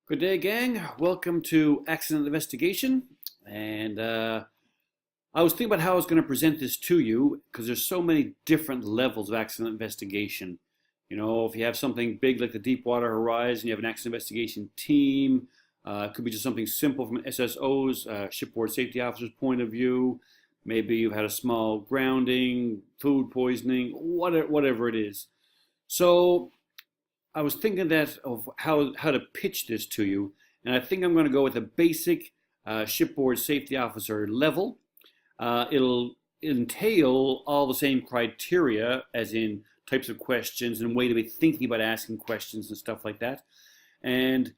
Good day, gang. Welcome to Accident Investigation. And I was thinking about how I was going to present this to you because there's so many different levels of accident investigation. You know, if you have something big like the Deepwater Horizon, you have an accident investigation team. It could be just something simple from an SSO's, shipboard safety officer's point of view. Maybe you've had a small grounding, food poisoning, whatever it is. So I was thinking that of how to pitch this to you, and I think I'm going to go with a basic shipboard safety officer level. It'll entail all the same criteria, as in types of questions and way to be thinking about asking questions and stuff like that. And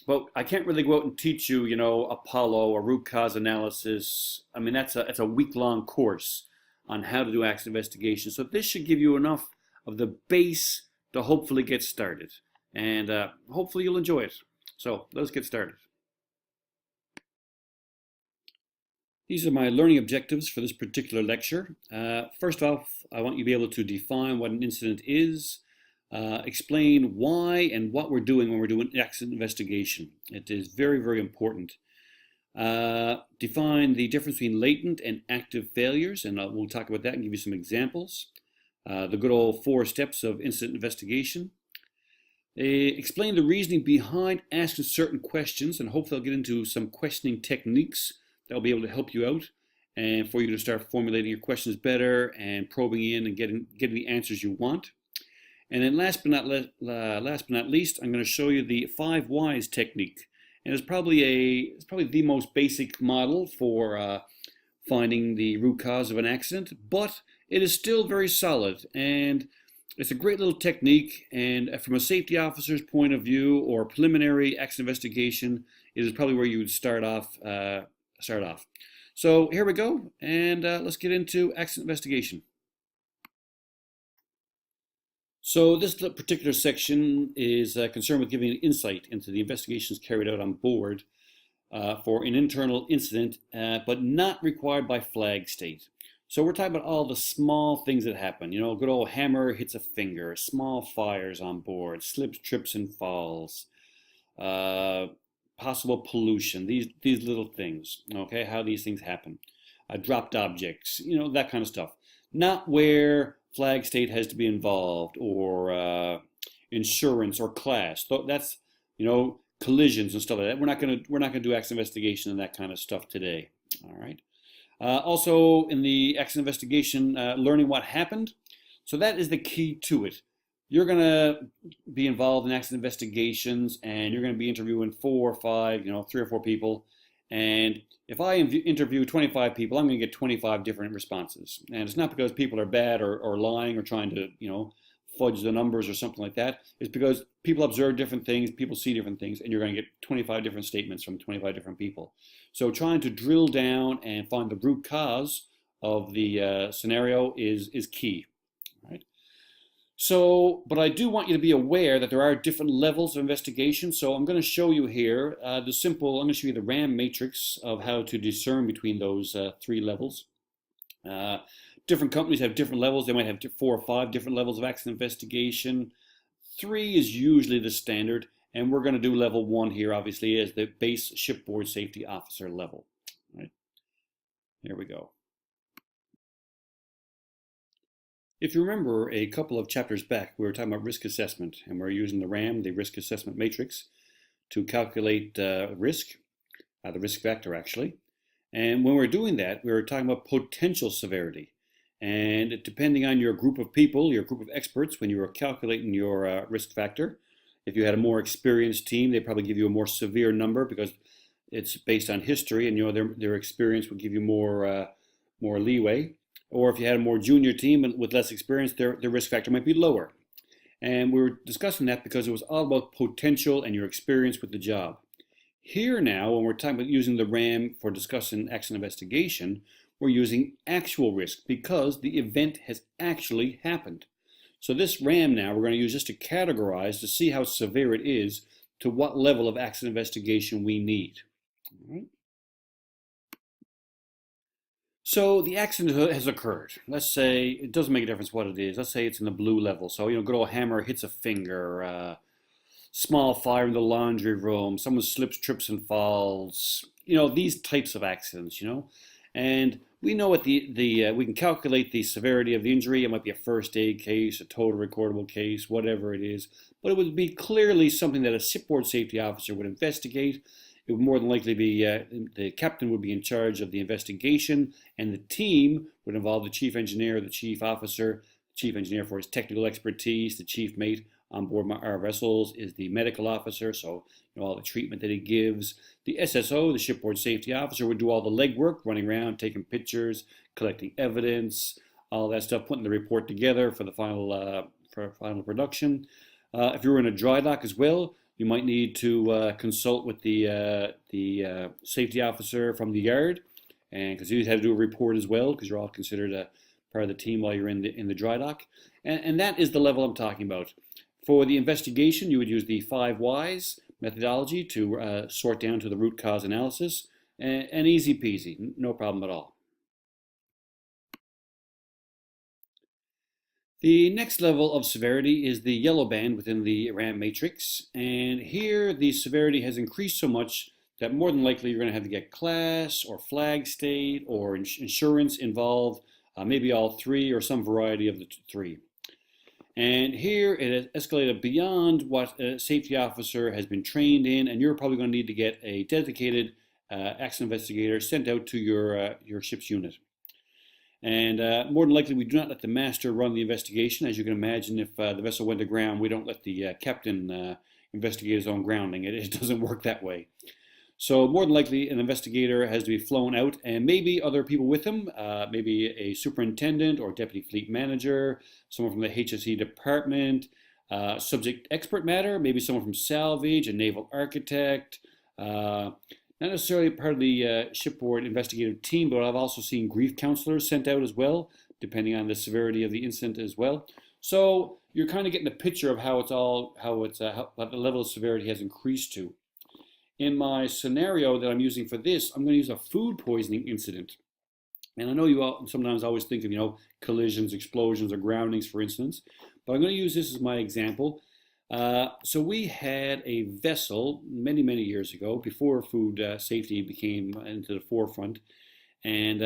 but I can't really go out and teach you, Apollo or root cause analysis. I mean, that's a week-long course on how to do accident investigation. So this should give you enough of the base to hopefully get started. And hopefully you'll enjoy it. So let's get started. These are my learning objectives for this particular lecture. First off, I want you to be able to define what an incident is, explain why and what we're doing when we're doing accident investigation. It is very, very important. Define the difference between latent and active failures, and we'll talk about that and give you some examples. The good old 4 steps of incident investigation. Explain the reasoning behind asking certain questions, and hopefully I'll get into some questioning techniques that will be able to help you out and for you to start formulating your questions better and probing in and getting the answers you want. And then last but not least, I'm going to show you the 5 whys technique. And it's probably the most basic model for finding the root cause of an accident, but it is still very solid, and it's a great little technique. And from a safety officer's point of view or preliminary accident investigation, it is probably where you would start off. So here we go, and let's get into accident investigation. So this particular section is concerned with giving an insight into the investigations carried out on board for an internal incident, but not required by flag state. So we're talking about all the small things that happen. You know, good old hammer hits a finger, small fires on board, slips, trips, and falls, possible pollution, these little things, okay, how these things happen. Dropped objects, that kind of stuff. Not where flag state has to be involved, or insurance or class. That's, collisions and stuff like that. We're not gonna do accident investigation and that kind of stuff today. All right. Also, in the accident investigation, learning what happened. So that is the key to it. You're going to be involved in accident investigations, and you're going to be interviewing 4 or 5, 3 or 4 people. And if I interview 25 people, I'm going to get 25 different responses. And it's not because people are bad or lying or trying to, fudge the numbers or something like that. It's because people observe different things, people see different things, and you're going to get 25 different statements from 25 different people. So trying to drill down and find the root cause of the scenario is key. Right? So, but I do want you to be aware that there are different levels of investigation. So I'm going to show you here I'm going to show you the RAM matrix of how to discern between those 3 levels. Different companies have different levels. They might have 4 or 5 different levels of accident investigation. 3 is usually the standard, and we're going to do level 1 here, obviously, as the base shipboard safety officer level. Right? Here we go. If you remember a couple of chapters back, we were talking about risk assessment, and we're using the RAM, the risk assessment matrix, to calculate risk, the risk factor actually. And when we're doing that, we were talking about potential severity. And depending on your group of people, your group of experts, when you were calculating your risk factor, if you had a more experienced team, they probably give you a more severe number because it's based on history, and their experience would give you more leeway. Or if you had a more junior team with less experience, their risk factor might be lower. And we were discussing that because it was all about potential and your experience with the job. Here now, when we're talking about using the RAM for discussing accident investigation, we're using actual risk because the event has actually happened. So this RAM now we're going to use just to categorize to see how severe it is to what level of accident investigation we need. All right. So the accident has occurred. Let's say it doesn't make a difference what it is. Let's say it's in the blue level. So, good old hammer hits a finger, small fire in the laundry room, someone slips, trips, and falls. These types of accidents. And we know what we can calculate the severity of the injury. It might be a first aid case, a total recordable case, whatever it is. But it would be clearly something that a shipboard safety officer would investigate. It would more than likely be the captain would be in charge of the investigation, and the team would involve the chief engineer, the chief officer, the chief engineer for his technical expertise, the chief mate on board our vessels is the medical officer, so all the treatment that he gives. The SSO, the shipboard safety officer, would do all the legwork, running around, taking pictures, collecting evidence, all that stuff, putting the report together for the final production. If you were in a dry dock as well, you might need to consult with the safety officer from the yard, and because you had to do a report as well, because you're all considered a part of the team while you're in the dry dock, and that is the level I'm talking about. For the investigation, you would use the 5 whys methodology to sort down to the root cause analysis, and easy peasy, no problem at all. The next level of severity is the yellow band within the RAM matrix, and here the severity has increased so much that more than likely you're going to have to get class or flag state or insurance involved, maybe all 3 or some variety of the 3. And here it has escalated beyond what a safety officer has been trained in, and you're probably going to need to get a dedicated accident investigator sent out to your ship's unit. And more than likely, we do not let the master run the investigation. As you can imagine, if the vessel went aground, we don't let the captain investigate his own grounding. It doesn't work that way. So more than likely, an investigator has to be flown out, and maybe other people with him, maybe a superintendent or deputy fleet manager, someone from the HSE department, subject expert matter, maybe someone from salvage, a naval architect, not necessarily part of the shipboard investigative team, but I've also seen grief counselors sent out as well, depending on the severity of the incident as well. So you're kind of getting a picture of how the level of severity has increased to. In my scenario that I'm using for this, I'm going to use a food poisoning incident. And I know you all sometimes always think of, collisions, explosions, or groundings, for instance, but I'm going to use this as my example. So we had a vessel many, many years ago, before food safety became into the forefront. And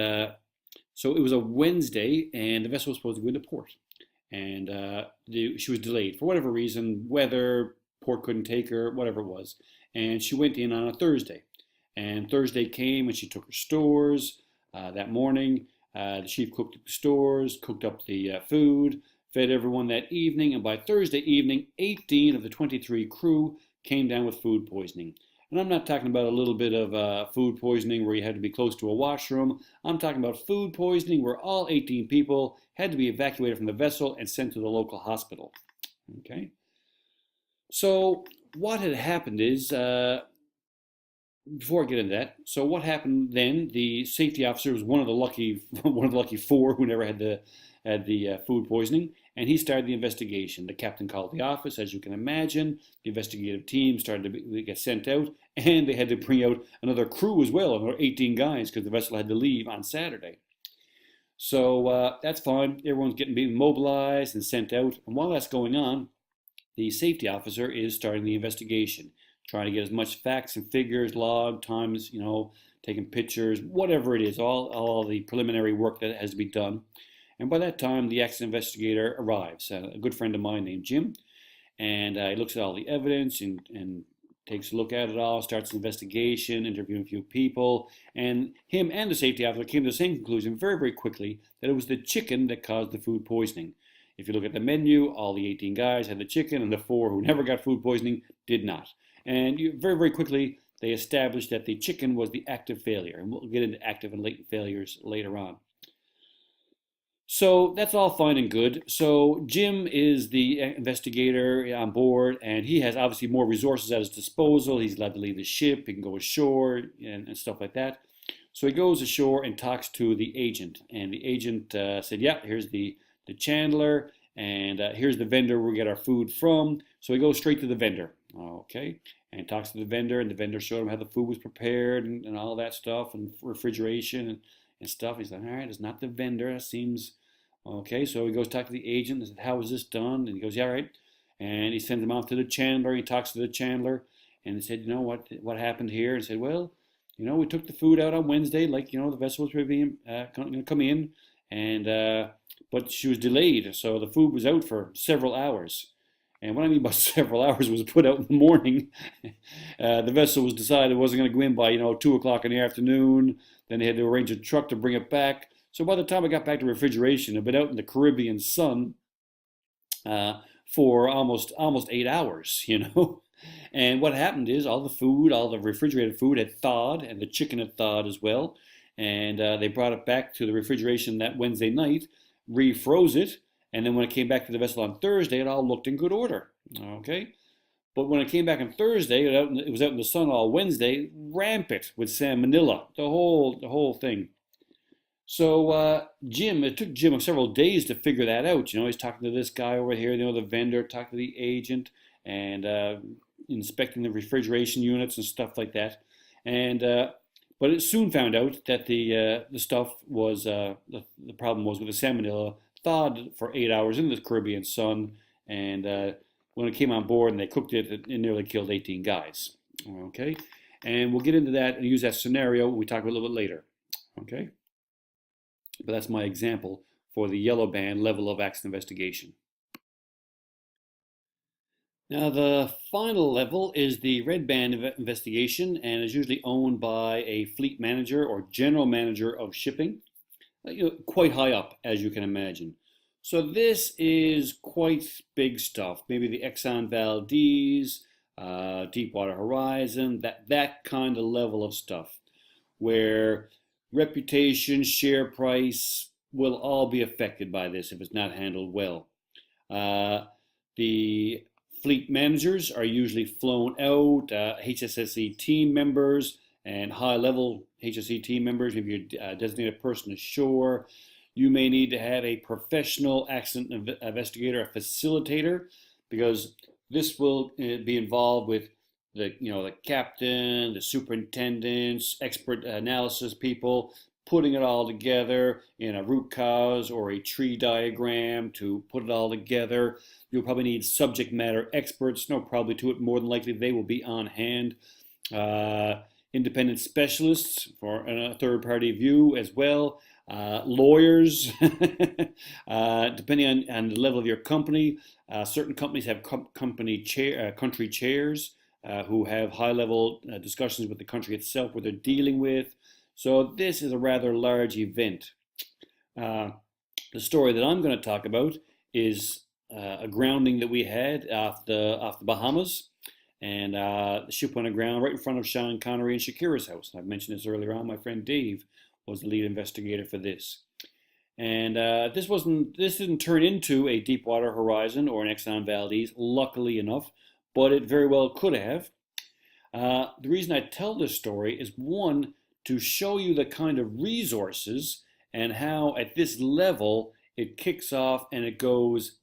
so it was a Wednesday, and the vessel was supposed to go into port. And she was delayed for whatever reason, weather, port couldn't take her, whatever it was. And she went in on a Thursday. And Thursday came and she took her stores that morning. The chief cooked up the stores, cooked up the food, fed everyone that evening. And by Thursday evening, 18 of the 23 crew came down with food poisoning. And I'm not talking about a little bit of food poisoning where you had to be close to a washroom. I'm talking about food poisoning where all 18 people had to be evacuated from the vessel and sent to the local hospital. Okay. So what had happened is, before I get into that, so what happened then? The safety officer was one of the lucky 4 who never had the food poisoning, and he started the investigation. The captain called the office, as you can imagine. The investigative team started to get sent out, and they had to bring out another crew as well, another 18 guys, because the vessel had to leave on Saturday. So that's fine. Everyone's being mobilized and sent out, and while that's going on, the safety officer is starting the investigation, trying to get as much facts and figures, log times, taking pictures, whatever it is, all the preliminary work that has to be done. And by that time, the accident investigator arrives, a good friend of mine named Jim, and he looks at all the evidence and takes a look at it all, starts an investigation, interviewing a few people, and him and the safety officer came to the same conclusion very, very quickly that it was the chicken that caused the food poisoning. If you look at the menu, all the 18 guys had the chicken, and the 4 who never got food poisoning did not. And very, very quickly, they established that the chicken was the active failure. And we'll get into active and latent failures later on. So that's all fine and good. So Jim is the investigator on board, and he has obviously more resources at his disposal. He's allowed to leave the ship. He can go ashore and stuff like that. So he goes ashore and talks to the agent. And the agent said, yeah, here's the chandler, and here's the vendor we get our food from. So he goes straight to the vendor, okay, and talks to the vendor, and the vendor showed him how the food was prepared and all that stuff, and refrigeration and stuff. He's like, all right, it's not the vendor, that seems okay. So he goes talk to the agent and said, how was this done? And he goes, yeah, right. And he sends them off to the chandler. He talks to the chandler, and he said, what happened here? And said, well, we took the food out on Wednesday, like the vessels were being going to come in, and but she was delayed, so the food was out for several hours. And what I mean by several hours was put out in the morning. The vessel was decided it wasn't going to go in by 2 o'clock in the afternoon. Then they had to arrange a truck to bring it back. So by the time I got back to refrigeration, I'd been out in the Caribbean sun for almost 8 hours. And what happened is all the refrigerated food had thawed, and the chicken had thawed as well. And they brought it back to the refrigeration that Wednesday night, refroze it, and then when it came back to the vessel on Thursday, it all looked in good order. Okay, but when it came back on Thursday, it was out in the sun all Wednesday, rampant with salmonella, the whole thing. So it took Jim several days to figure that out. He's talking to this guy over here, the vendor, talking to the agent, and inspecting the refrigeration units and stuff like that. And but it soon found out that the stuff was the problem was with the salmonella thawed for 8 hours in the Caribbean sun, and when it came on board and they cooked it, it nearly killed 18 guys. Okay, and we'll get into that and use that scenario when we talk about it a little bit later. Okay. But that's my example for the yellow band level of accident investigation. Now the final level is the red band investigation, and is usually owned by a fleet manager or general manager of shipping, quite high up, as you can imagine. So this is quite big stuff. Maybe the Exxon Valdez, Deepwater Horizon, that kind of level of stuff, where reputation, share price will all be affected by this if it's not handled well. The fleet managers are usually flown out, HSSE team members and high-level HSE team members, maybe you're designated person ashore. You may need to have a professional accident investigator, a facilitator, because this will be involved with the captain, the superintendents, expert analysis people, putting it all together in a root cause or a tree diagram to put it all together. You'll probably need subject matter experts. No, probably to it. More than likely, they will be on hand. Independent specialists for a third-party view as well. Lawyers, depending on the level of your company. Certain companies have country chairs who have high-level discussions with the country itself, where they're dealing with. So this is a rather large event. The story that I'm going to talk about is a grounding that we had off the Bahamas, and the ship went aground right in front of Sean Connery and Shakira's house. I've mentioned this earlier on. My friend Dave was the lead investigator for this. And this didn't turn into a Deepwater Horizon or an Exxon Valdez, luckily enough, but it very well could have. The reason I tell this story is, one, to show you the kind of resources and how at this level it kicks off and it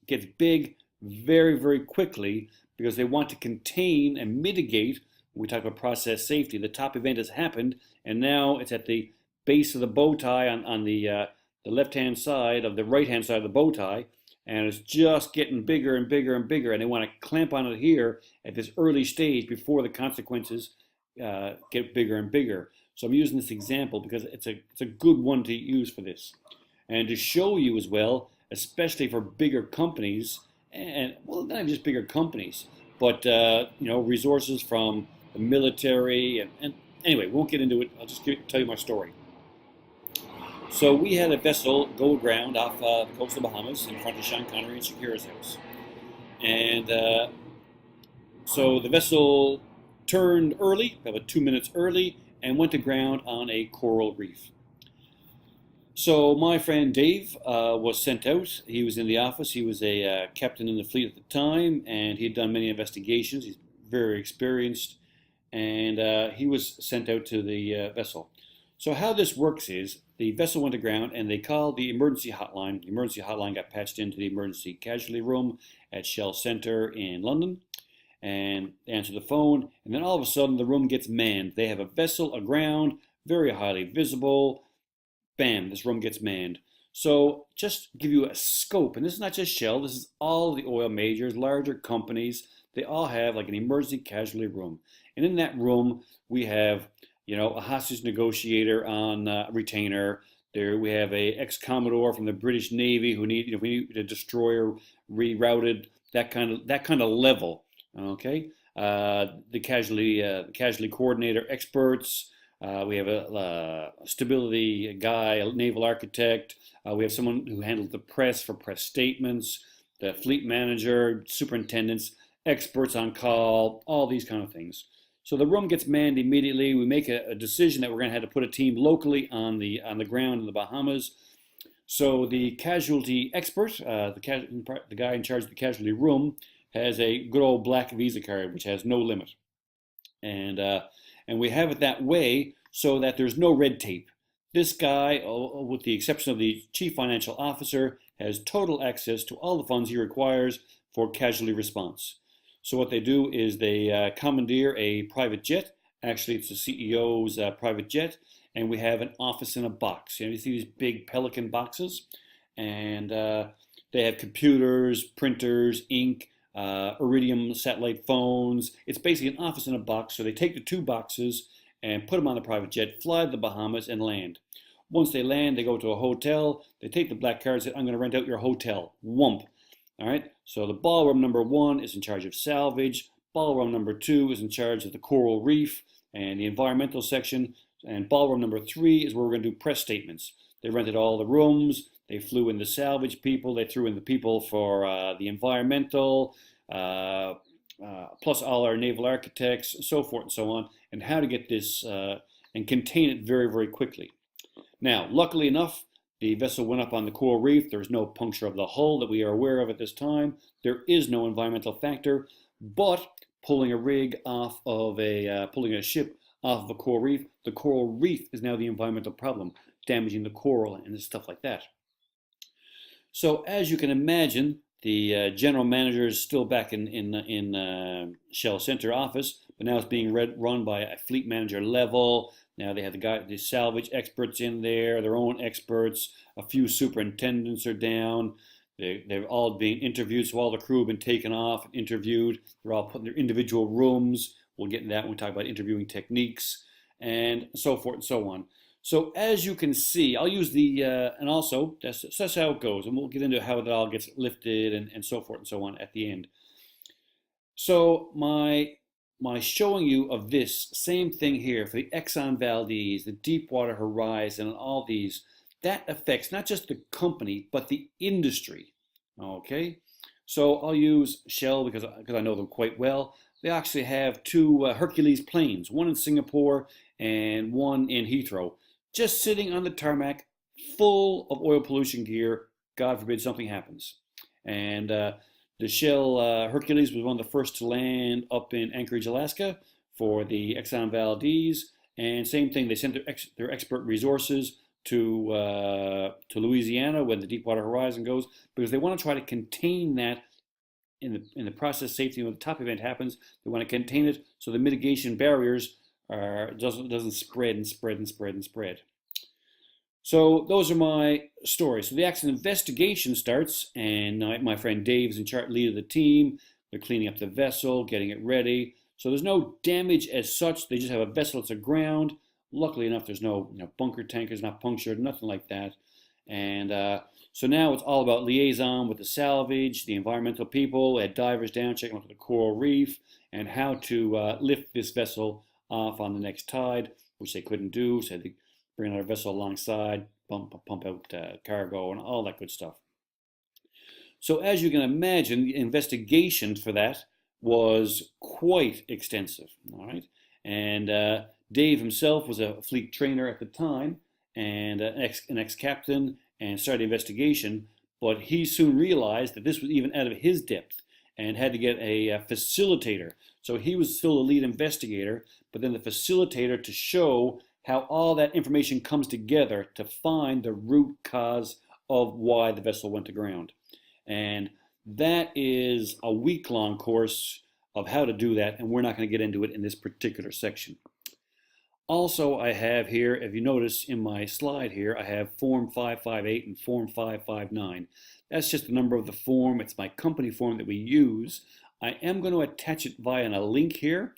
gets big very, very quickly, because they want to contain and mitigate. When we talk about process safety, the top event has happened, and now it's at the base of the bow tie on the left-hand side of the right-hand side of the bow tie, and it's just getting bigger and bigger and bigger, and they want to clamp on it here at this early stage before the consequences get bigger and bigger. So I'm using this example because it's a good one to use for this, and to show you as well, especially for bigger companies, and well, not even just bigger companies, but resources from the military, and anyway, we won't get into it. I'll just tell you my story. So we had a vessel go aground off the coast of the Bahamas in front of Sean Connery and Shakira's house. And so the vessel turned early, about 2 minutes early, and went aground on a coral reef. So my friend Dave was sent out. He was in the office. He was a captain in the fleet at the time, and he had done many investigations. He's very experienced, and he was sent out to the vessel. So how this works is, the vessel went aground, and they called the emergency hotline. The emergency hotline got patched into the emergency casualty room at Shell Center in London, and they answered the phone, and then all of a sudden the room gets manned. They have a vessel aground, very highly visible. Bam, this room gets manned. So just give you a scope, and this is not just Shell, this is all the oil majors, larger companies, they all have like an emergency casualty room. And in that room, we have, a hostage negotiator on retainer. There we have a ex-commodore from the British Navy who we need a destroyer rerouted, that kind of level. Okay, the casualty coordinator experts. We have a stability guy, a naval architect. We have someone who handles the press for press statements, the fleet manager, superintendents, experts on call, all these kind of things. So the room gets manned immediately. We make a decision that we're going to have to put a team locally on the ground in the Bahamas. So the casualty expert, the guy in charge of the casualty room, has a good old black Visa card, which has no limit, and we have it that way so that there's no red tape. This guy, with the exception of the chief financial officer, has total access to all the funds he requires for casualty response. So what they do is they commandeer a private jet. Actually, it's the CEO's private jet, and we have an office in a box. You see these big Pelican boxes, and they have computers, printers, ink, Iridium satellite phones. It's basically an office in a box. So they take the two boxes and put them on the private jet, fly to the Bahamas, and land. Once they land, they go to a hotel. They take the black card and say, I'm going to rent out your hotel. Whump. All right. So the ballroom number 1 is in charge of salvage. Ballroom number 2 is in charge of the coral reef and the environmental section. And ballroom number 3 is where we're going to do press statements. They rented all the rooms. They flew in the salvage people. They threw in the people for the environmental, plus all our naval architects, so forth and so on, and how to get this and contain it very, very quickly. Now, luckily enough, the vessel went up on the coral reef. There was no puncture of the hull that we are aware of at this time. There is no environmental factor, but pulling a ship off of a coral reef, the coral reef is now the environmental problem, damaging the coral and stuff like that. So as you can imagine, the general manager is still back in Shell Center office, but now it's being run by a fleet manager level. Now they have the salvage experts in there, their own experts. A few superintendents are down. They're all being interviewed, so all the crew have been taken off and interviewed. They're all put in their individual rooms. We'll get into that when we talk about interviewing techniques and so forth and so on. So as you can see, I'll use and also that's how it goes, and we'll get into how it all gets lifted and so forth and so on at the end. So my showing you of this same thing here for the Exxon Valdez, the Deepwater Horizon, and all these, that affects not just the company, but the industry, okay? So I'll use Shell because I know them quite well. They actually have two Hercules planes, one in Singapore and one in Heathrow, just sitting on the tarmac, full of oil pollution gear. God forbid something happens. And the Shell Hercules was one of the first to land up in Anchorage, Alaska for the Exxon Valdez. And same thing, they sent their expert resources to Louisiana when the Deepwater Horizon goes, because they want to try to contain that in the process safety. When the top event happens, they want to contain it so the mitigation barriers doesn't spread and spread and spread and spread. So those are my stories. So the accident investigation starts, and my friend Dave is in charge, lead of the team. They're cleaning up the vessel, getting it ready. So there's no damage as such. They just have a vessel that's aground. Luckily enough, there's no bunker tankers, not punctured, nothing like that. And so now it's all about liaison with the salvage, the environmental people, had divers down, checking out the coral reef, and how to lift this vessel off on the next tide, which they couldn't do. So they bring another vessel alongside, pump out cargo, and all that good stuff. So as you can imagine, the investigation for that was quite extensive. All right, and Dave himself was a fleet trainer at the time and an ex-captain, and started the investigation. But he soon realized that this was even out of his depth and had to get a facilitator. So he was still the lead investigator, but then the facilitator to show how all that information comes together to find the root cause of why the vessel went aground. And that is a week-long course of how to do that, and we're not going to get into it in this particular section. Also, I have here, if you notice in my slide here, I have Form 558 and Form 559. That's just the number of the form. It's my company form that we use. I am going to attach it via a link here.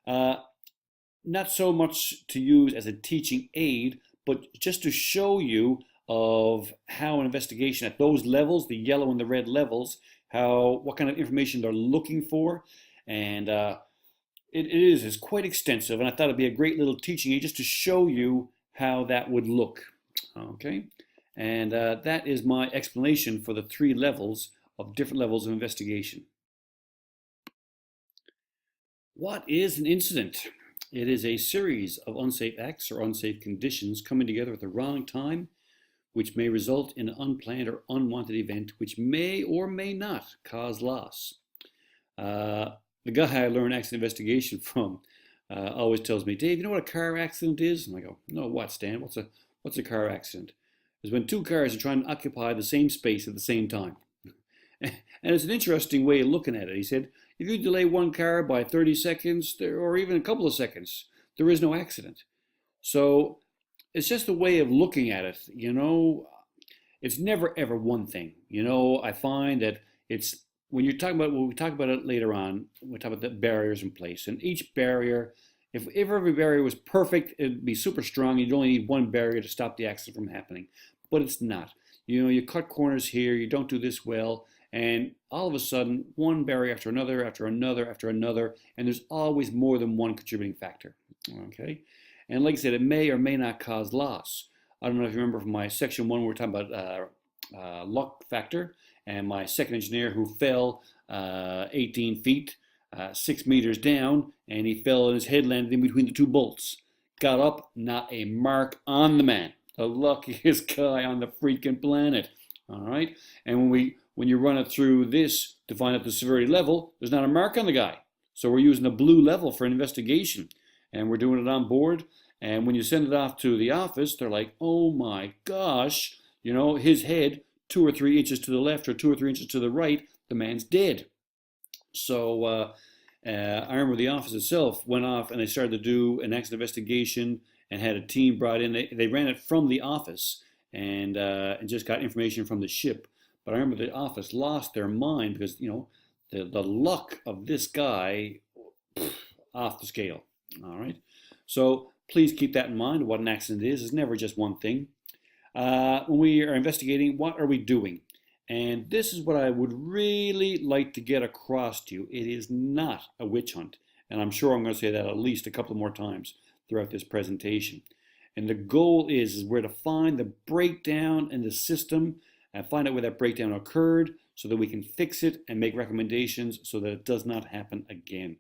Not so much to use as a teaching aid, but just to show you of how an investigation at those levels, the yellow and the red levels, what kind of information they're looking for. And it's quite extensive, and I thought it'd be a great little teaching aid just to show you how that would look. Okay, and that is my explanation for the three levels of different levels of investigation. What is an incident? It is a series of unsafe acts or unsafe conditions coming together at the wrong time, which may result in an unplanned or unwanted event, which may or may not cause loss. The guy I learned accident investigation from always tells me, Dave, you know what a car accident is? And I go, no, what, Stan? What's a car accident? It's when two cars are trying to occupy the same space at the same time. And it's an interesting way of looking at it. He said, if you delay one car by 30 seconds or even a couple of seconds, there is no accident. So it's just a way of looking at it. It's never ever one thing. I find that it's when you're talking about, we talk about it later on, we talk about the barriers in place. And each barrier, if every barrier was perfect, it'd be super strong. You'd only need one barrier to stop the accident from happening. But it's not. You cut corners here, you don't do this well, and all of a sudden, one barrier after another, after another, after another, and there's always more than one contributing factor. Okay? And like I said, it may or may not cause loss. I don't know if you remember from my section 1, we were talking about luck factor, and my second engineer who fell 18 feet, 6 meters down, and he fell and his head landed in between the two bolts. Got up, not a mark on the man. The luckiest guy on the freaking planet. All right? And when you run it through this to find out the severity level, there's not a mark on the guy. So we're using a blue level for an investigation, and we're doing it on board. And when you send it off to the office, they're like, oh my gosh, his head 2 or 3 inches to the left or 2 or 3 inches to the right, the man's dead. So I remember the office itself went off and they started to do an accident investigation and had a team brought in. They ran it from the office and just got information from the ship. But I remember the office lost their mind because, the luck of this guy, off the scale. All right. So please keep that in mind. What an accident is. It's never just one thing. When we are investigating, what are we doing? And this is what I would really like to get across to you. It is not a witch hunt. And I'm sure I'm going to say that at least a couple more times throughout this presentation. And the goal is where to find the breakdown in the system and find out where that breakdown occurred so that we can fix it and make recommendations so that it does not happen again.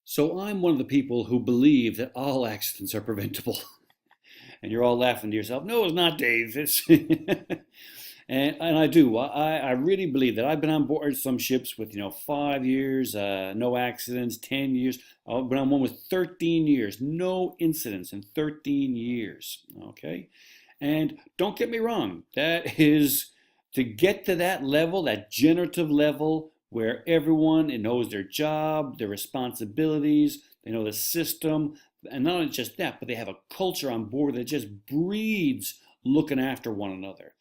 So I'm one of the people who believe that all accidents are preventable. And you're all laughing to yourself, no, it's not, Dave. It's and I do. I really believe that. I've been on board some ships with 5 years, no accidents, 10 years. I've been on one with 13 years, no incidents in 13 years. Okay, and don't get me wrong. That is to get to that level, that generative level, where everyone knows their job, their responsibilities, they know the system, and not only just that, but they have a culture on board that just breeds looking after one another.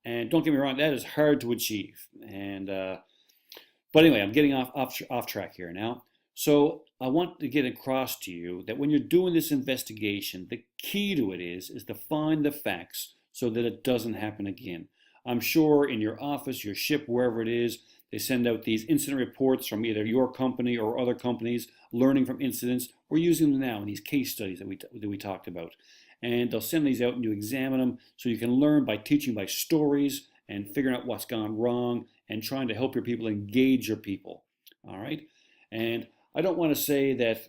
And don't get me wrong, that is hard to achieve. And but anyway, I'm getting off track here now. So I want to get across to you that when you're doing this investigation, the key to it is to find the facts so that it doesn't happen again. I'm sure in your office, your ship, wherever it is, they send out these incident reports from either your company or other companies, learning from incidents. We're using them now in these case studies that we talked about. And they'll send these out and you examine them so you can learn by teaching by stories and figuring out what's gone wrong and trying to help your people engage your people. All right? And I don't want to say that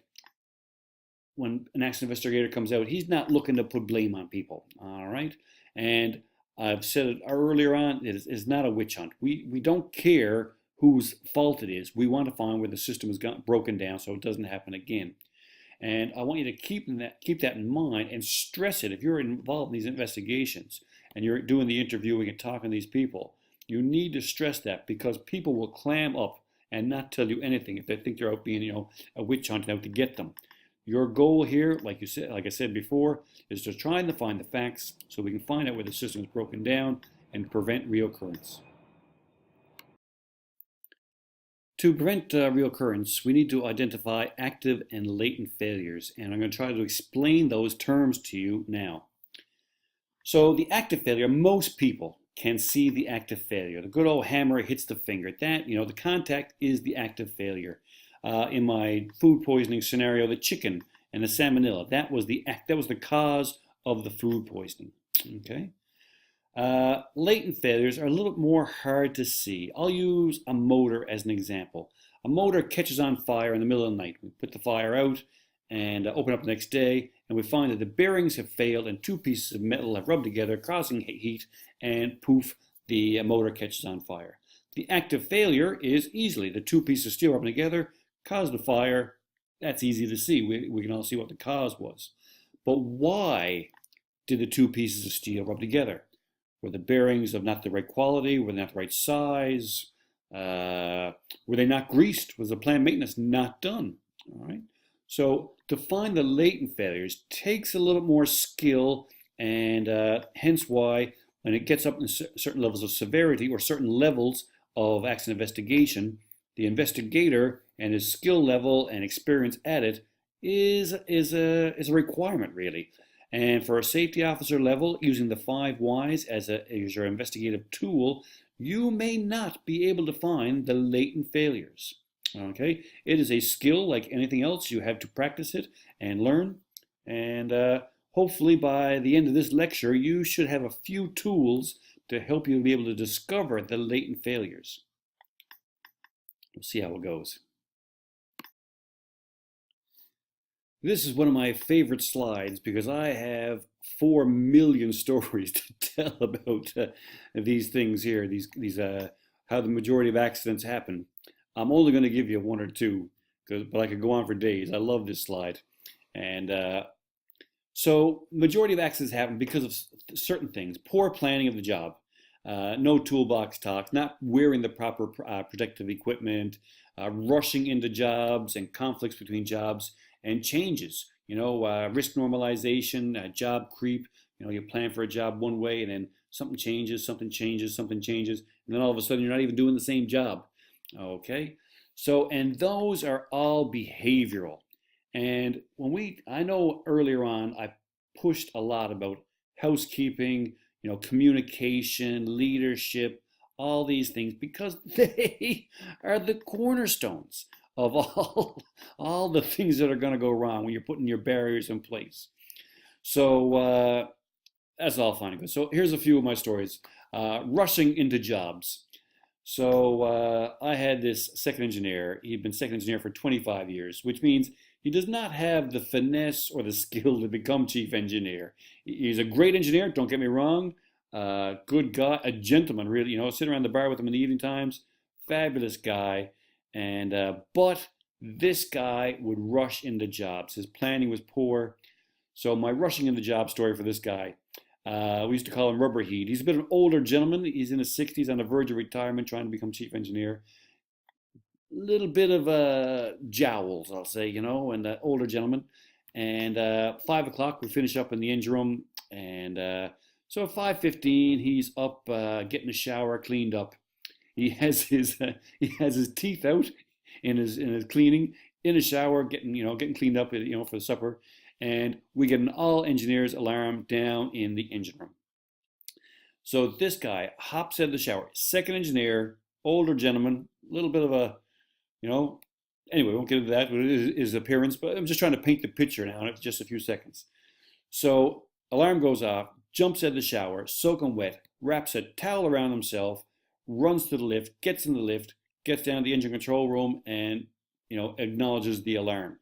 when an accident investigator comes out, he's not looking to put blame on people. All right? And I've said it earlier on, it is not a witch hunt. We don't care whose fault it is. We want to find where the system has gotten broken down so it doesn't happen again. And I want you to keep that in mind and stress it. If you're involved in these investigations and you're doing the interviewing and talking to these people, you need to stress that because people will clam up and not tell you anything if they think you're out being, a witch hunting out to get them. Your goal here, like I said before, is to try to find the facts so we can find out where the system is broken down and prevent reoccurrence. To prevent reoccurrence, we need to identify active and latent failures, and I'm going to try to explain those terms to you now. So the active failure, most people can see the active failure. The good old hammer hits the finger. That, the contact is the active failure. In my food poisoning scenario, the chicken and the salmonella, that was the cause of the food poisoning. Okay. Latent failures are a little bit more hard to see. I'll use a motor as an example. A motor catches on fire in the middle of the night. We put the fire out and open up the next day, and we find that the bearings have failed and two pieces of metal have rubbed together, causing heat, and poof, the motor catches on fire. The active failure is easily the two pieces of steel rubbing together caused the fire. That's easy to see. We can all see what the cause was. But why did the two pieces of steel rub together? Were the bearings of not the right quality? Were they not the right size? Were they not greased? Was the plant maintenance not done? All right. So to find the latent failures takes a little more skill, and hence why when it gets up in certain levels of severity or certain levels of accident investigation, the investigator and his skill level and experience at it is a requirement, really. And for a safety officer level, using the 5 whys as your investigative tool, you may not be able to find the latent failures. Okay, it is a skill like anything else. You have to practice it and learn. And hopefully by the end of this lecture, you should have a few tools to help you be able to discover the latent failures. We'll see how it goes. This is one of my favorite slides because I have 4 million stories to tell about these things here, how the majority of accidents happen. I'm only going to give you 1 or 2, but I could go on for days. I love this slide. And so majority of accidents happen because of certain things: poor planning of the job, no toolbox talk, not wearing the proper protective equipment, rushing into jobs and conflicts between jobs, and changes, risk normalization, job creep. You plan for a job one way and then something changes, and then all of a sudden you're not even doing the same job. Okay, so, and those are all behavioral. And I know earlier on I pushed a lot about housekeeping, communication, leadership, all these things, because they are the cornerstones of all the things that are going to go wrong when you're putting your barriers in place. So that's all fine and good. So here's a few of my stories. Rushing into jobs. So I had this second engineer. He'd been second engineer for 25 years, which means he does not have the finesse or the skill to become chief engineer. He's a great engineer, don't get me wrong. Good guy, a gentleman, really. Sit around the bar with him in the evening times. Fabulous guy. And but this guy would rush into jobs. His planning was poor. So my rushing into job story for this guy. We used to call him Rubber Heat. He's a bit of an older gentleman. He's in his 60s, on the verge of retirement, trying to become chief engineer. Little bit of jowls, I'll say, and that older gentleman. And 5 o'clock, we finish up in the engine room. And so at 5:15, he's up getting a shower, cleaned up. He has his teeth out in his cleaning, in a shower, getting cleaned up, for the supper. And we get an all engineers alarm down in the engine room. So this guy hops out of the shower, second engineer, older gentleman, a little bit of a, anyway, we won't get into that, his appearance, but I'm just trying to paint the picture now in just a few seconds. So alarm goes off, jumps out of the shower, soaking wet, wraps a towel around himself, runs to the lift, gets in the lift, gets down to the engine control room, and, acknowledges the alarm.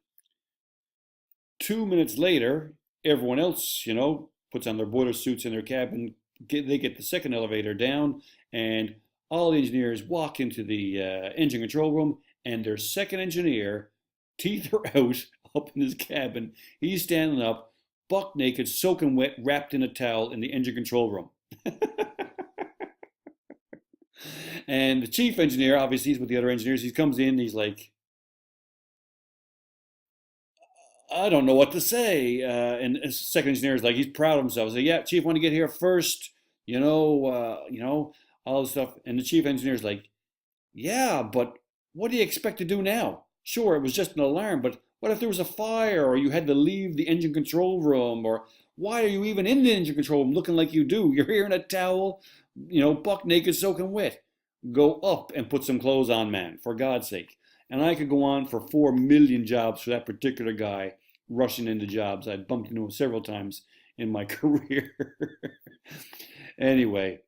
2 minutes later, everyone else, puts on their boiler suits in their cabin. They get the second elevator down, and all the engineers walk into the engine control room, and their second engineer, teeth are out, up in his cabin. He's standing up, buck naked, soaking wet, wrapped in a towel in the engine control room. And the chief engineer, obviously, he's with the other engineers. He comes in, he's like, I don't know what to say. And the second engineer is like, he's proud of himself. He's like, yeah, chief, want to get here first, all this stuff. And the chief engineer is like, yeah, but what do you expect to do now? Sure, it was just an alarm, but what if there was a fire or you had to leave the engine control room? Or why are you even in the engine control room looking like you do? You're here in a towel, buck naked, soaking wet. Go up and put some clothes on, man, for God's sake. And I could go on for 4 million jobs for that particular guy rushing into jobs. I bumped into him several times in my career. Anyway,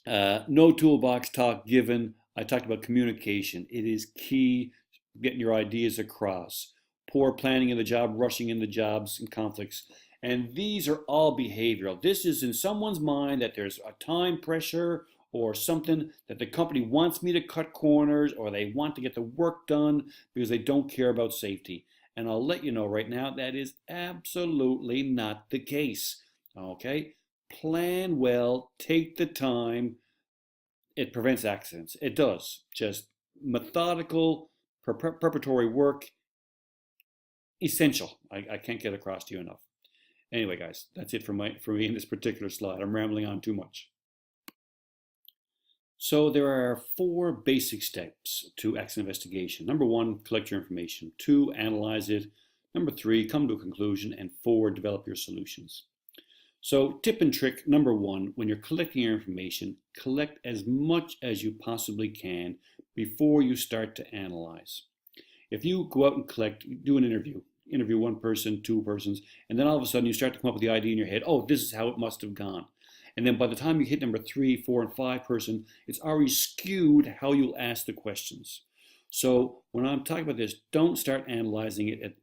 no toolbox talk given. I talked about communication. It is key getting your ideas across. Poor planning in the job, rushing into jobs and conflicts. And these are all behavioral. This is in someone's mind that there's a time pressure or something that the company wants me to cut corners or they want to get the work done because they don't care about safety. And I'll let you know right now that is absolutely not the case. Okay? Plan well, take the time. It prevents accidents. It does. Just methodical, preparatory work, essential. I can't get across to you enough. Anyway, guys, that's it for me in this particular slide. I'm rambling on too much. So there are 4 basic steps to accident investigation. Number 1, collect your information. 2, analyze it. Number 3, come to a conclusion. And 4, develop your solutions. So tip and trick number 1, when you're collecting your information, collect as much as you possibly can before you start to analyze. If you go out and do an interview one person, 2 persons, and then all of a sudden you start to come up with the idea in your head, oh, this is how it must have gone. And then by the time you hit number 3, 4, and 5 person, it's already skewed how you'll ask the questions. So when I'm talking about this, don't start analyzing it.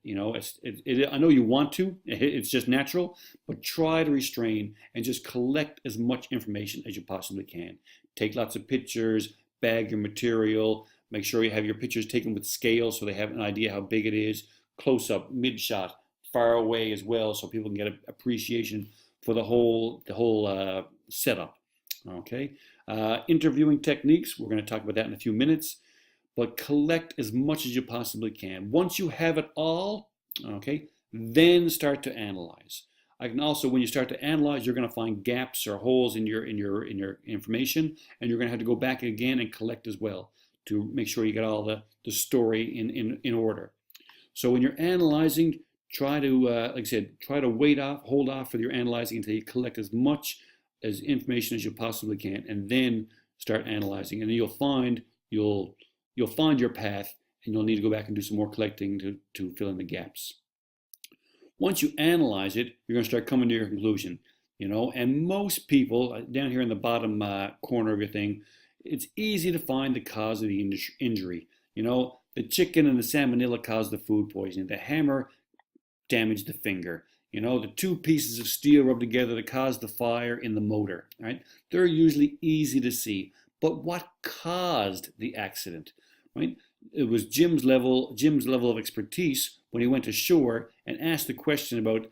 I know you want to, it's just natural, but try to restrain and just collect as much information as you possibly can. Take lots of pictures, bag your material, make sure you have your pictures taken with scale so they have an idea how big it is, close up, mid shot, far away as well, so people can get an appreciation for the whole setup. Okay, interviewing techniques, we're going to talk about that in a few minutes, but collect as much as you possibly can. Once you have it all, okay, then start to analyze. I can also, when you start to analyze, you're going to find gaps or holes in your information, and you're going to have to go back again and collect as well to make sure you get all the story in order. So when you're analyzing, try to, like I said, try to hold off with your analyzing until you collect as much as information as you possibly can, and then start analyzing. And then you'll find your path, and you'll need to go back and do some more collecting to fill in the gaps. Once you analyze it, you're going to start coming to your conclusion. And most people, down here in the bottom corner of your thing, it's easy to find the cause of the injury. The chicken and the salmonella caused the food poisoning. The hammer damaged the finger. The 2 pieces of steel rubbed together that caused the fire in the motor. Right? They're usually easy to see. But what caused the accident? Right? It was Jim's level of expertise when he went ashore and asked the question about,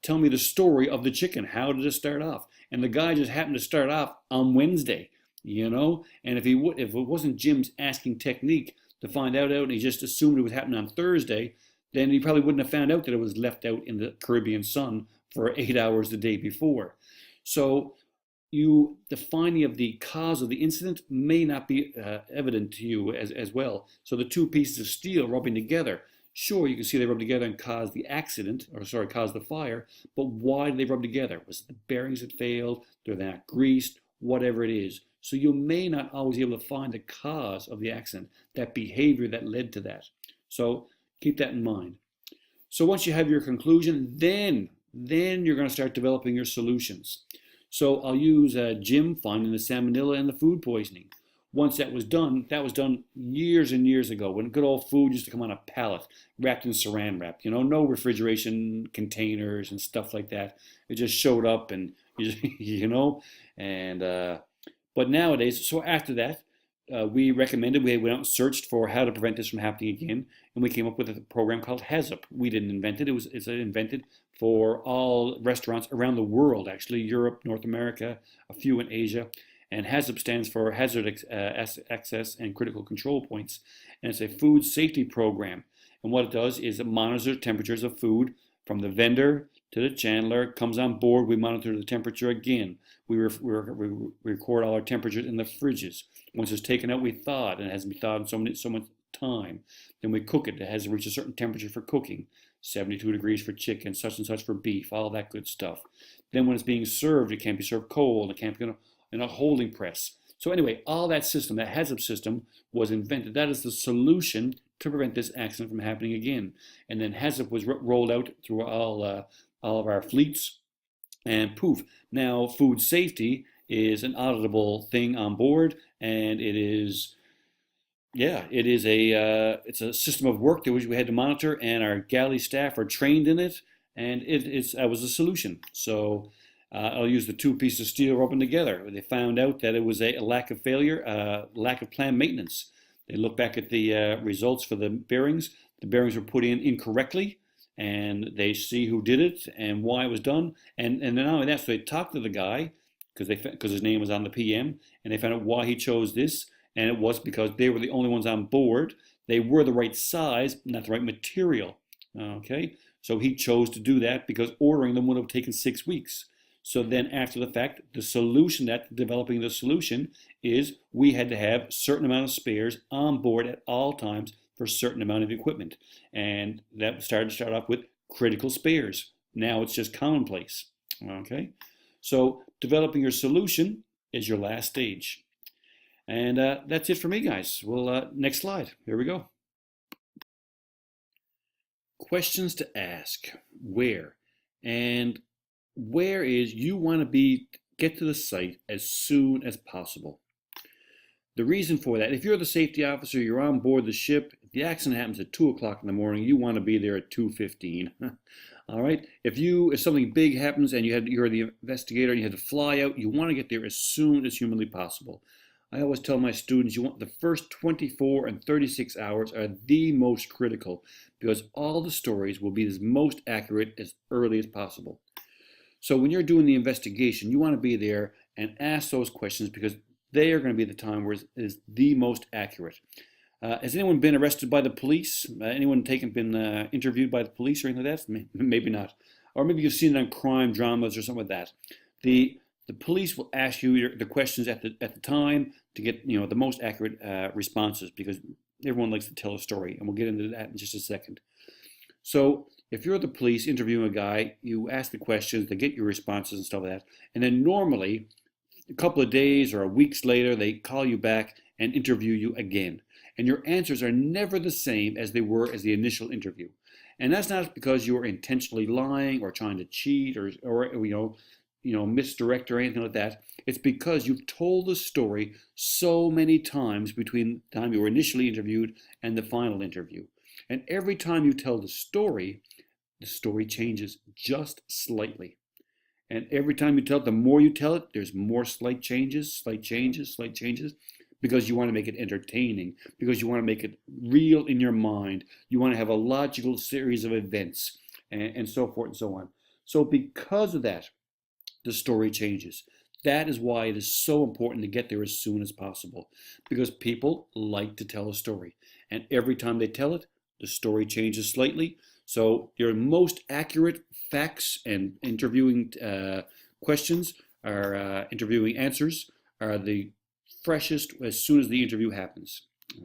tell me the story of the chicken. How did it start off? And the guy just happened to start off on Wednesday. And if it wasn't Jim's asking technique to find out and he just assumed it was happening on Thursday, then he probably wouldn't have found out that it was left out in the Caribbean sun for 8 hours the day before. So the finding of the cause of the incident may not be evident to you as well. So the 2 pieces of steel rubbing together, sure, you can see they rub together and cause the fire, but why did they rub together? Was it the bearings that failed? They're not greased? Whatever it is. So you may not always be able to find the cause of the accident, that behavior that led to that. So keep that in mind. So once you have your conclusion, then you're going to start developing your solutions. So I'll use Jim finding the salmonella and the food poisoning. Once that was done years and years ago when good old food used to come on a pallet wrapped in saran wrap. No refrigeration containers and stuff like that. It just showed up and, but nowadays, so after that, we went out and searched for how to prevent this from happening again, and we came up with a program called HAZUP. We didn't invent it. It's invented for all restaurants around the world, actually, Europe, North America, a few in Asia. And HACCP stands for Hazard Access and Critical Control Points. And it's a food safety program. And what it does is it monitors temperatures of food from the vendor to the chandler. It comes on board, we monitor the temperature again. We record all our temperatures in the fridges. Once it's taken out, we thaw it, and it has to be thawed in so much time. Then we cook it. It has to reach a certain temperature for cooking. 72 degrees for chicken, such and such for beef, all that good stuff. Then when it's being served, it can't be served cold. It can't be in a holding press. So anyway, all that system, that HACCP system, was invented. That is the solution to prevent this accident from happening again. And then HACCP was rolled out through all of our fleets, and poof, now food safety is an auditable thing on board, and it is, yeah, it's a system of work that we had to monitor, and our galley staff are trained in it, and that was a solution. So I'll use the two pieces of steel rubbing together. They found out that it was a lack of failure, lack of planned maintenance. They looked back at the results for the bearings. The bearings were put in incorrectly, and they see who did it and why it was done. And then not only that, so they talked to the guy because his name was on the PM, and they found out why he chose this, and it was because they were the only ones on board. They were the right size, not the right material. Okay, so he chose to do that because ordering them would have taken 6 weeks. So then after the fact, the solution, that developing the solution, is we had to have a certain amount of spares on board at all times for a certain amount of equipment. And that started off with critical spares. Now it's just commonplace. Okay, so developing your solution is your last stage. And that's it for me, guys. Well, next slide. Here we go. Questions to ask. Where? And where is you want to get to the site as soon as possible. The reason for that, if you're the safety officer, you're on board the ship, if the accident happens at 2 o'clock in the morning, you want to be there at 2:15. All right? If something big happens and you're the investigator and you had to fly out, you want to get there as soon as humanly possible. I always tell my students, you want the first 24 and 36 hours are the most critical because all the stories will be as most accurate as early as possible. So when you're doing the investigation, you want to be there and ask those questions because they are going to be the time where it is the most accurate. Has anyone been arrested by the police? Anyone been interviewed by the police or anything like that? Maybe not. Or maybe you've seen it on crime dramas or something like that. The police will ask you the questions at the time to get the most accurate responses because everyone likes to tell a story, and we'll get into that in just a second. So if you're the police interviewing a guy, you ask the questions, they get your responses and stuff like that, and then normally a couple of days or weeks later, they call you back and interview you again. And your answers are never the same as they were as the initial interview. And that's not because you are intentionally lying or trying to cheat or misdirect or anything like that. It's because you've told the story so many times between the time you were initially interviewed and the final interview. And every time you tell the story changes just slightly. And every time you tell it, the more you tell it, there's more slight changes, because you want to make it entertaining, because you want to make it real in your mind. You want to have a logical series of events, and so forth and so on. So because of that, the story changes. That is why it is so important to get there as soon as possible, because people like to tell a story. And every time they tell it, the story changes slightly. So your most accurate facts and interviewing questions or interviewing answers are the freshest as soon as the interview happens.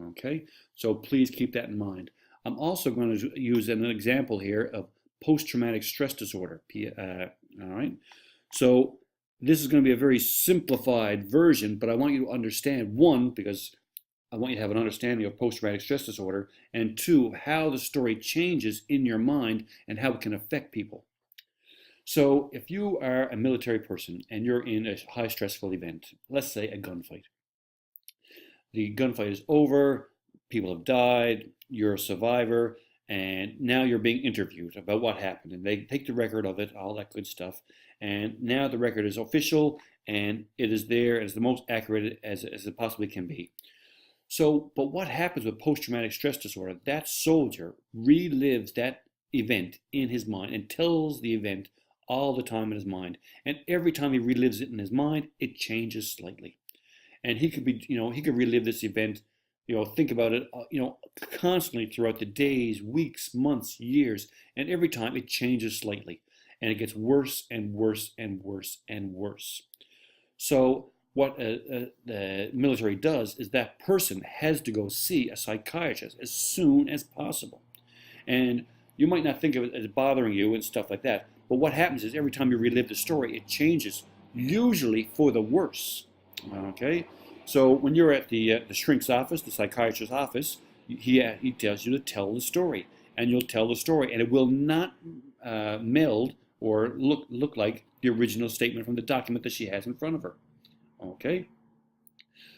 Okay, so please keep that in mind. I'm also going to use an example here of post-traumatic stress disorder. All right, so this is going to be a very simplified version, but I want you to understand, one, because I want you to have an understanding of post-traumatic stress disorder, and two, how the story changes in your mind and how it can affect people. So if you are a military person and you're in a high stressful event, let's say a gunfight. The gunfight is over, people have died, you're a survivor, and now you're being interviewed about what happened. And they take the record of it, all that good stuff. And now the record is official, and it is there as the most accurate as it possibly can be. So, but what happens with post-traumatic stress disorder? That soldier relives that event in his mind and tells the event all the time in his mind. And every time he relives it in his mind, it changes slightly. and he could be, he could relive this event, think about it, constantly throughout the days, weeks, months, years, and every time it changes slightly, and it gets worse and worse and worse and worse. So what the military does is that person has to go see a psychiatrist as soon as possible. And you might not think of it as bothering you and stuff like that, but what happens is every time you relive the story, it changes, usually for the worse. Okay? So when you're at the shrink's office, the psychiatrist's office, he tells you to tell the story, and you'll tell the story, and it will not meld or look like the original statement from the document that she has in front of her. Okay?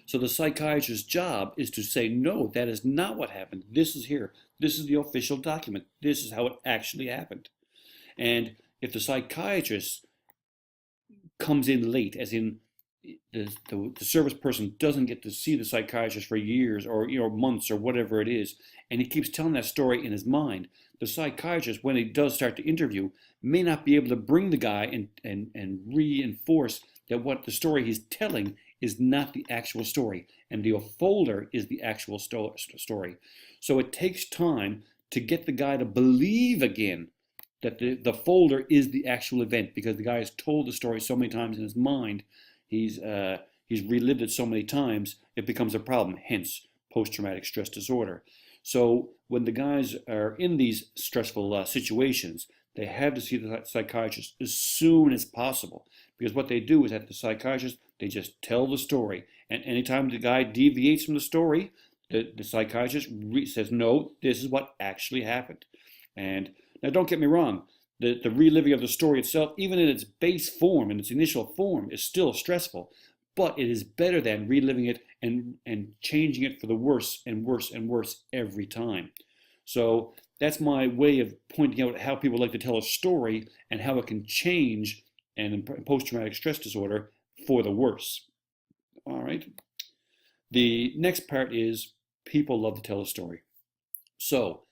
So the psychiatrist's job is to say, no, that is not what happened. This is here. This is the official document. This is how it actually happened. And if the psychiatrist comes in late, as in the service person doesn't get to see the psychiatrist for years or months or whatever it is, and he keeps telling that story in his mind, the psychiatrist, when he does start to interview, may not be able to bring the guy and reinforce that what the story he's telling is not the actual story, and the folder is the actual story. So it takes time to get the guy to believe again that the folder is the actual event, because the guy has told the story so many times in his mind, he's relived it so many times, it becomes a problem, hence post-traumatic stress disorder. So when the guys are in these stressful situations, they have to see the psychiatrist as soon as possible, because what they do is at the psychiatrist, they just tell the story, and anytime the guy deviates from the story, the psychiatrist says, no, this is what actually happened. And now don't get me wrong, the reliving of the story itself, even in its base form, in its initial form, is still stressful, but it is better than reliving it and changing it for the worse and worse and worse every time. So that's my way of pointing out how people like to tell a story and how it can change and in post-traumatic stress disorder for the worse. All right. The next part is people love to tell a story. So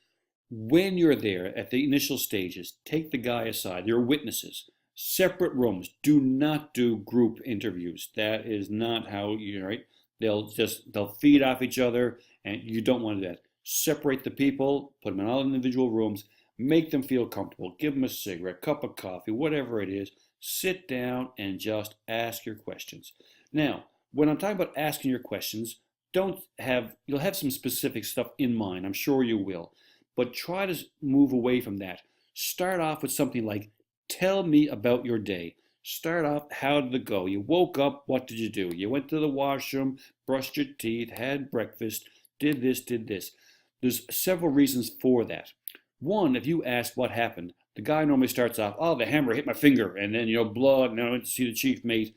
when you're there at the initial stages, take the guy aside. There are witnesses. Separate rooms. Do not do group interviews. That is not how right? They'll feed off each other, and you don't want that. Separate the people, put them in all individual rooms, make them feel comfortable, give them a cigarette, cup of coffee, whatever it is. Sit down and just ask your questions. Now, when I'm talking about asking your questions, you'll have some specific stuff in mind. I'm sure you will. But try to move away from that. Start off with something like, tell me about your day. Start off, how did it go? You woke up, what did you do? You went to the washroom, brushed your teeth, had breakfast, did this, did this. There's several reasons for that. One, if you ask what happened, the guy normally starts off, oh, the hammer hit my finger, and then, blood, and I went to see the chief mate.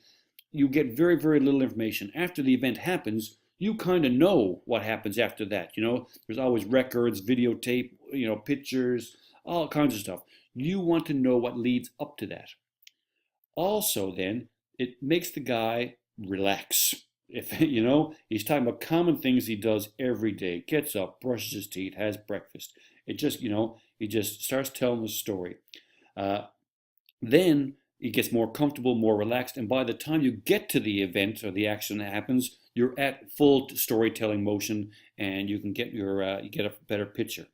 You get very, very little information. After the event happens, you kind of know what happens after that. There's always records, videotape, pictures, all kinds of stuff. You want to know what leads up to that. Also, then, it makes the guy relax. If he's talking about common things he does every day, gets up, brushes his teeth, has breakfast. It just, he just starts telling the story. Then he gets more comfortable, more relaxed, and by the time you get to the event or the action that happens, you're at full storytelling motion, and you can get you get a better picture.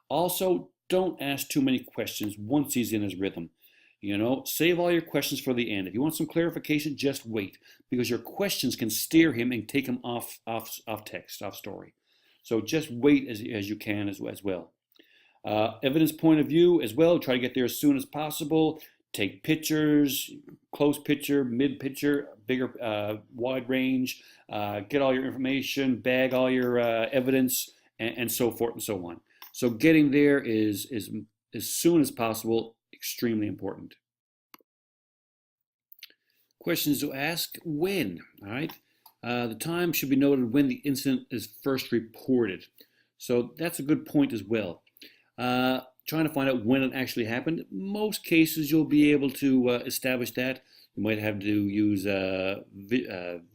Also, don't ask too many questions once he's in his rhythm. Save all your questions for the end. If you want some clarification, just wait, because your questions can steer him and take him off text, off story. So just wait as you can as well. Evidence point of view as well. Try to get there as soon as possible. Take pictures, close picture, mid picture, bigger, wide range. Get all your information, bag all your evidence, and so forth and so on. So getting there is as soon as possible, extremely important. Questions to ask: when? All right. The time should be noted when the incident is first reported. So that's a good point as well. Trying to find out when it actually happened. Most cases you'll be able to establish that. You might have to use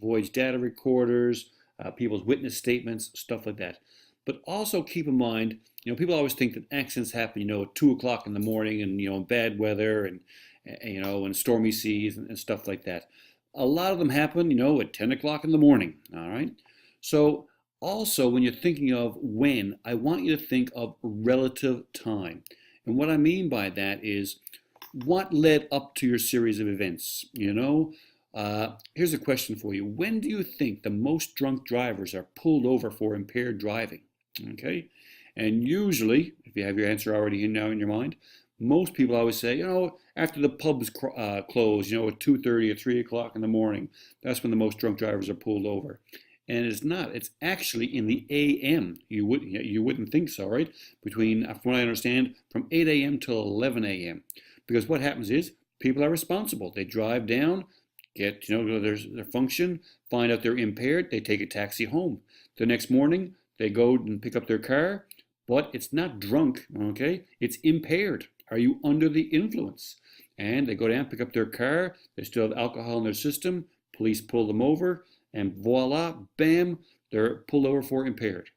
voyage data recorders, people's witness statements, stuff like that. But also keep in mind, people always think that accidents happen, at 2 o'clock in the morning and, in bad weather and, and stormy seas and stuff like that. A lot of them happen, at 10 o'clock in the morning. All right. So also, when you're thinking of when, I want you to think of relative time. And what I mean by that is what led up to your series of events. Here's a question for you. When do you think the most drunk drivers are pulled over for impaired driving? Okay. And usually, if you have your answer already now in your mind, most people always say, after the pubs close, at 2:30 or 3 o'clock in the morning, that's when the most drunk drivers are pulled over. And it's not. It's actually in the a.m. You wouldn't think so, right? Between, from what I understand, from 8 a.m. till 11 a.m. Because what happens is people are responsible. They drive down, get, go to their function, find out they're impaired, they take a taxi home. The next morning, they go and pick up their car, but it's not drunk, okay? It's impaired. Are you under the influence? And they go down, pick up their car, they still have alcohol in their system, police pull them over, and voila, bam, they're pulled over for impaired.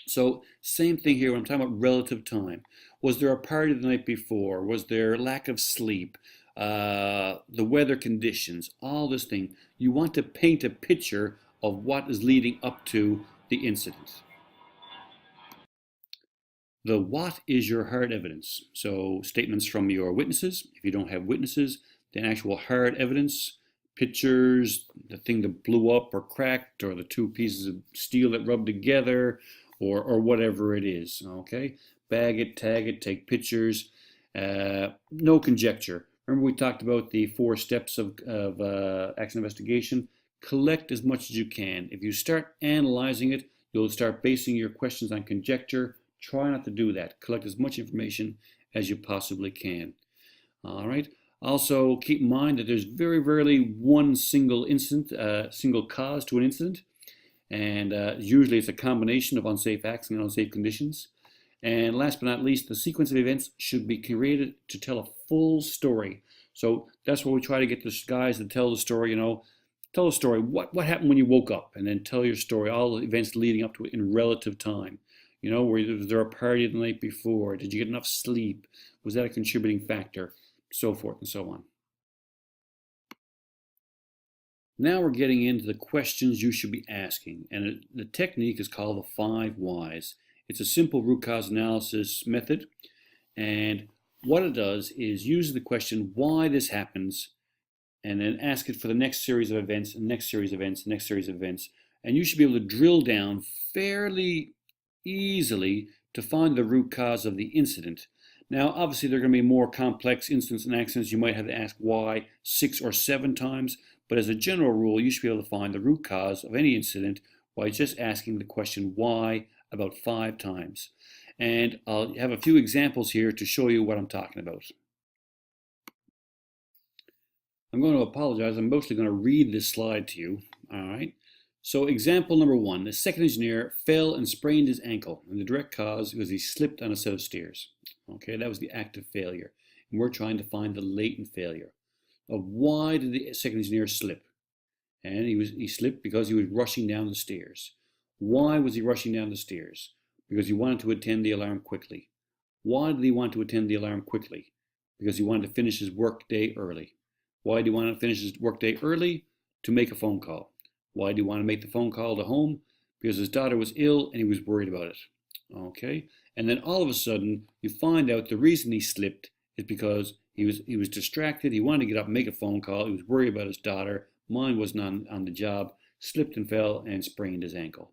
So same thing here when I'm talking about relative time. Was there a party the night before? Was there lack of sleep? The weather conditions, all this thing. You want to paint a picture of what is leading up to the incident. The what is your hard evidence? So statements from your witnesses. If you don't have witnesses, then actual hard evidence, pictures, the thing that blew up or cracked, or the two pieces of steel that rubbed together, or whatever it is. Okay, bag it, tag it, take pictures. No conjecture. Remember we talked about the 4 steps of accident investigation. Collect as much as you can. If you start analyzing it, you'll start basing your questions on conjecture. Try not to do that. Collect as much information as you possibly can. All right. Also, keep in mind that there's very rarely one single incident, single cause to an incident. And usually it's a combination of unsafe acts and unsafe conditions. And last but not least, the sequence of events should be created to tell a full story. So that's where we try to get the guys to tell the story, tell the story. What happened when you woke up? And then tell your story, all the events leading up to it in relative time. Was there a party the night before? Did you get enough sleep? Was that a contributing factor? So forth and so on. Now we're getting into the questions you should be asking, and the technique is called the 5 whys. It's a simple root cause analysis method, and what it does is use the question why this happens, and then ask it for the next series of events, and next series of events, and next series of events, and you should be able to drill down fairly easily to find the root cause of the incident. Now, obviously, there are going to be more complex incidents and accidents. You might have to ask why 6 or 7 times, but as a general rule, you should be able to find the root cause of any incident by just asking the question why about 5 times. And I'll have a few examples here to show you what I'm talking about. I'm going to apologize. I'm mostly going to read this slide to you. All right. So example number 1, the second engineer fell and sprained his ankle, and the direct cause was he slipped on a set of stairs. Okay, that was the active failure. And we're trying to find the latent failure of why did the second engineer slip? And he slipped because he was rushing down the stairs. Why was he rushing down the stairs? Because he wanted to attend the alarm quickly. Why did he want to attend the alarm quickly? Because he wanted to finish his work day early. Why did he want to finish his work day early? To make a phone call. Why did he want to make the phone call to home? Because his daughter was ill and he was worried about it. Okay, and then all of a sudden you find out the reason he slipped is because he was distracted. He wanted to get up and make a phone call. He was worried about his daughter. Mind wasn't on the job. Slipped and fell and sprained his ankle.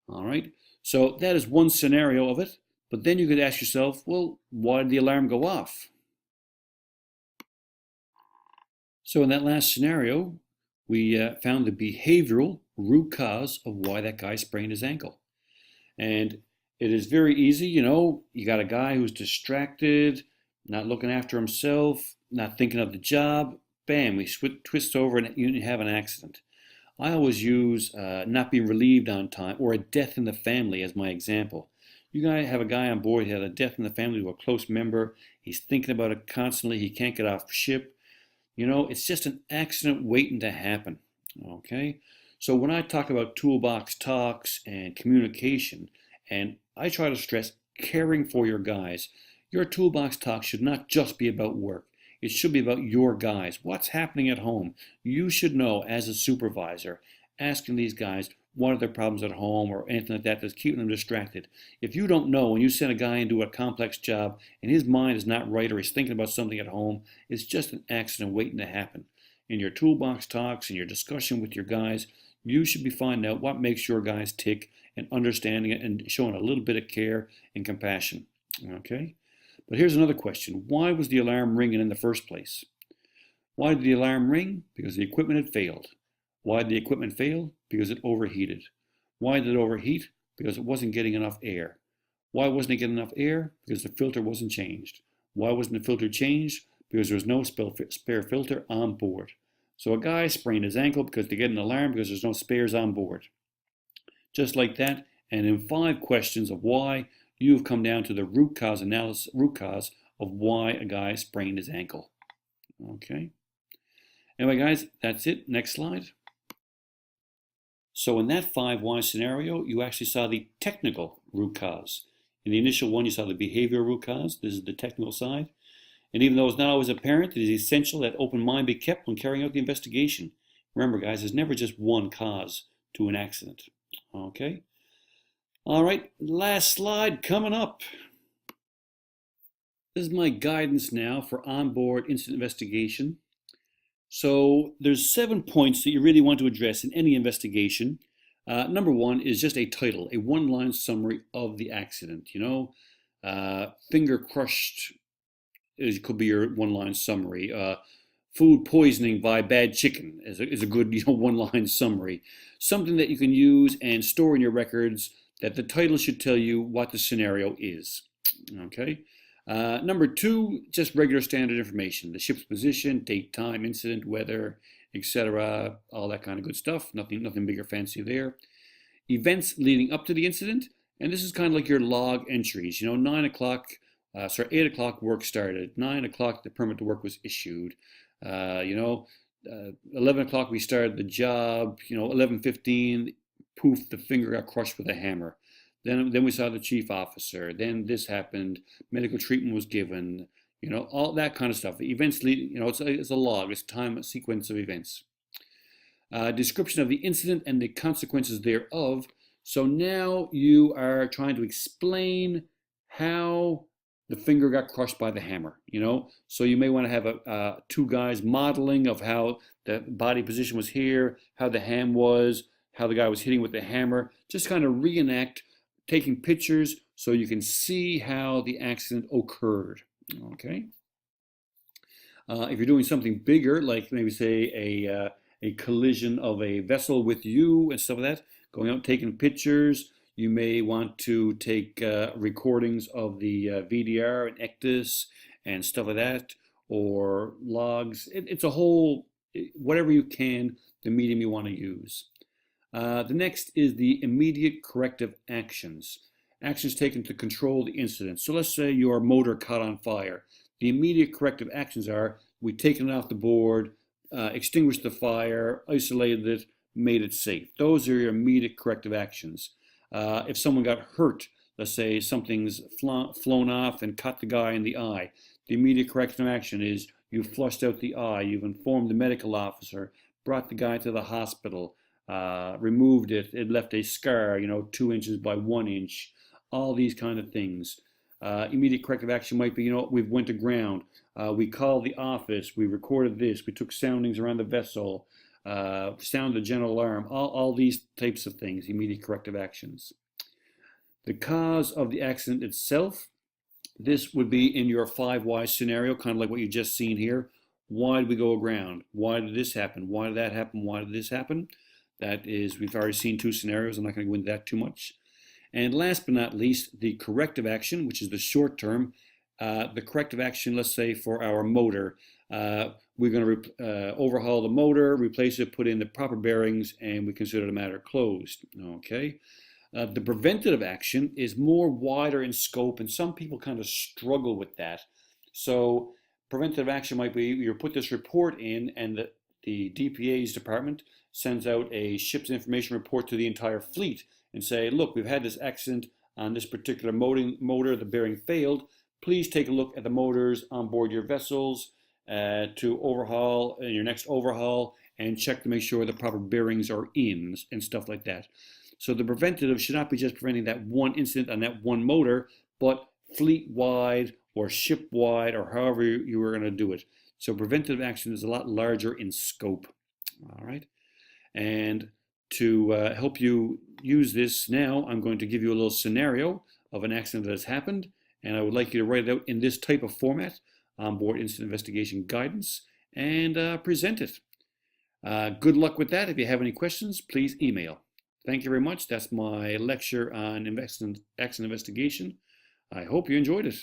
All right, so that is one scenario of it. But then you could ask yourself, well, why did the alarm go off? So in that last scenario, we found the behavioral root cause of why that guy sprained his ankle. And it is very easy, you got a guy who's distracted, not looking after himself, not thinking of the job, bam, we twist over and you have an accident. I always use not being relieved on time or a death in the family as my example. You guys have a guy on board, he had a death in the family to a close member, he's thinking about it constantly, he can't get off ship. It's just an accident waiting to happen, okay? So when I talk about toolbox talks and communication, and I try to stress caring for your guys, your toolbox talk should not just be about work. It should be about your guys. What's happening at home? You should know as a supervisor, asking these guys what are their problems at home or anything like that that's keeping them distracted. If you don't know, when you send a guy into a complex job and his mind is not right or he's thinking about something at home, it's just an accident waiting to happen. In your toolbox talks and your discussion with your guys, you should be finding out what makes your guys tick and understanding it and showing a little bit of care and compassion. Okay? But here's another question. Why was the alarm ringing in the first place? Why did the alarm ring? Because the equipment had failed. Why did the equipment fail? Because it overheated. Why did it overheat? Because it wasn't getting enough air. Why wasn't it getting enough air? Because the filter wasn't changed. Why wasn't the filter changed? Because there was no spare filter on board. So a guy sprained his ankle because they get an alarm because there's no spares on board. Just like that, and in 5 questions of why, you've come down to the root cause of why a guy sprained his ankle. Okay. Anyway, guys, that's it. Next slide. So in that 5 why scenario, you actually saw the technical root cause. In the initial one, you saw the behavioral root cause. This is the technical side. And even though it's not always apparent, it is essential that open mind be kept when carrying out the investigation. Remember, guys, there's never just one cause to an accident. Okay. All right, last slide coming up. This is my guidance now for onboard incident investigation. So there's 7 points that you really want to address in any investigation. Number 1 is just a title, a one-line summary of the accident. Finger crushed could be your one-line summary. Food poisoning by bad chicken is a good one-line summary. Something that you can use and store in your records that the title should tell you what the scenario is. Okay. Number 2, just regular standard information. The ship's position, date, time, incident, weather, etc. All that kind of good stuff. Nothing big or fancy there. Events leading up to the incident. And this is kind of like your log entries. 8 o'clock work started. 9 o'clock the permit to work was issued. 11 o'clock we started the job. 11:15, poof, the finger got crushed with a hammer. Then we saw the chief officer. Then this happened. Medical treatment was given. All that kind of stuff. Events lead. It's a log. It's a sequence of events. Description of the incident and the consequences thereof. So now you are trying to explain how the finger got crushed by the hammer. So you may want to have 2 guys modeling of how the body position was here, how the hand was, how the guy was hitting with the hammer. Just kind of reenact, taking pictures so you can see how the accident occurred. Okay. If you're doing something bigger, like maybe say a collision of a vessel with you and stuff like that, going out taking pictures. You may want to take recordings of the VDR and ECDIS and stuff like that, or logs. It's a whole, whatever you can, the medium you want to use. The next is the immediate corrective actions. Actions taken to control the incident. So let's say your motor caught on fire. The immediate corrective actions are, we've taken it off the board, extinguished the fire, isolated it, made it safe. Those are your immediate corrective actions. If someone got hurt, let's say something's flown off and cut the guy in the eye, the immediate corrective action is you've flushed out the eye, you've informed the medical officer, brought the guy to the hospital, removed it, it left a scar, 2 inches by 1 inch, all these kind of things. Immediate corrective action might be, we've went to ground, we called the office, we recorded this, we took soundings around the vessel, sound the general alarm, all these types of things, immediate corrective actions. The cause of the accident itself, this would be in your 5 why scenario, kind of like what you've just seen here. Why did we go aground? Why did this happen? Why did that happen? Why did this happen? That is, we've already seen 2 scenarios. I'm not going to go into that too much. And last but not least, the corrective action, which is the short term. The corrective action, let's say for our motor, we're going to overhaul the motor, replace it, put in the proper bearings, and we consider the matter closed. Okay. The preventative action is more wider in scope, and some people kind of struggle with that. So preventative action might be you put this report in, and the DPA's department sends out a ship's information report to the entire fleet and say, look, we've had this accident on this particular motor, the bearing failed. Please take a look at the motors on board your vessels to overhaul your next overhaul and check to make sure the proper bearings are in and stuff like that. So the preventative should not be just preventing that one incident on that one motor, but fleet-wide or ship-wide or however you were going to do it. So preventative action is a lot larger in scope. All right. And to help you use this now, I'm going to give you a little scenario of an accident that has happened, and I would like you to write it out in this type of format, onboard incident investigation guidance, and present it. Good luck with that. If you have any questions, please email. Thank you very much. That's my lecture on accident investigation. I hope you enjoyed it.